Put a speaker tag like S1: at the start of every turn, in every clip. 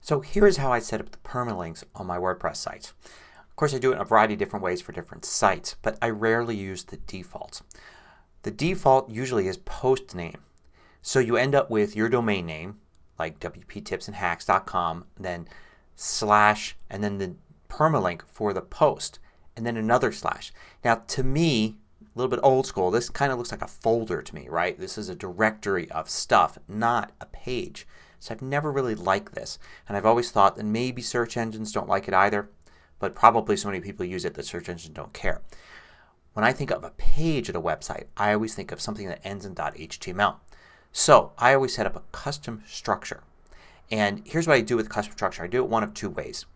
S1: So here's how I set up the permalinks on my WordPress sites. Of course I do it in a variety of different ways for different sites, but I rarely use the defaults. The default usually is post name. So you end up with your domain name like wptipsandhacks.com, then slash, and then the permalink for the post, and then another slash. Now to me, a little bit old school, this kind of looks like a folder to me, right? This is a directory of stuff, not a page. So I've never really liked this. And I've always thought that maybe search engines don't like it either, but probably so many people use it that search engines don't care. When I think of a page at a website, I always think of something that ends in .html. So I always set up a custom structure. And here's what I do with custom structure. I do it one of two ways.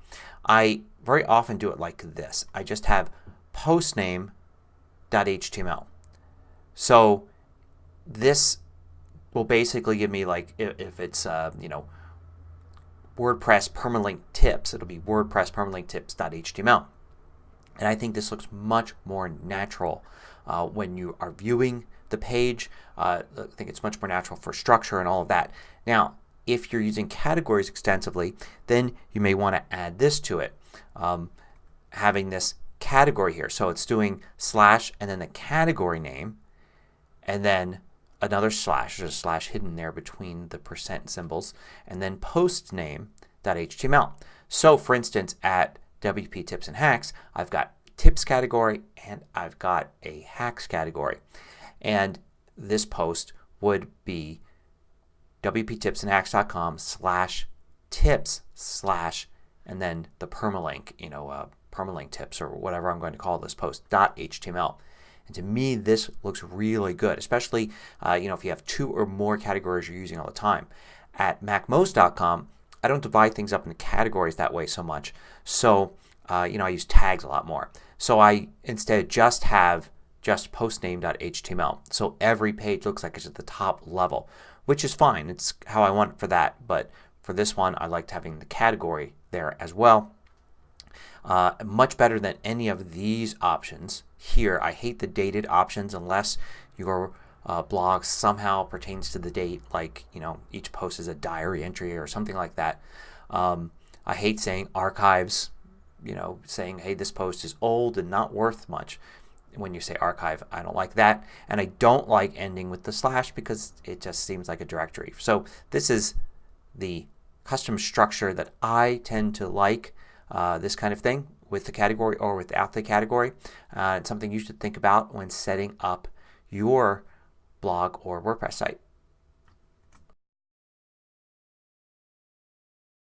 S1: I very often do it like this. I just have postname.html. So this will basically give me, like, if it's WordPress permalink tips, it'll be WordPress permalink tips.html. And I think this looks much more natural when you are viewing the page. I think it's much more natural for structure and all of that. Now if you're using categories extensively, then you may want to add this to it. Having this category here. So it's doing slash and then the category name and then another slash. There's a slash hidden there between the percent symbols, and then post name.html. So for instance at WP Tips and Hacks I've got tips category and I've got a hacks category. And this post would be wptipsandhacks.com /tips/ and then the permalink, permalink tips or whatever I'm going to call this post .html. And to me this looks really good, especially if you have two or more categories you're using all the time. At macmost.com I don't divide things up into categories that way so much. So I use tags a lot more. So I instead just have postname.html. So every page looks like it's at the top level, which is fine. It's how I want it for that. But for this one I liked having the category there as well. Much better than any of these options here. I hate the dated options unless your blog somehow pertains to the date, like each post is a diary entry or something like that. I hate saying archives, saying hey this post is old and not worth much. When you say archive, I don't like that. And I don't like ending with the slash because it just seems like a directory. So this is the custom structure that I tend to like, this kind of thing with the category or without the category. It's something you should think about when setting up your blog or WordPress site.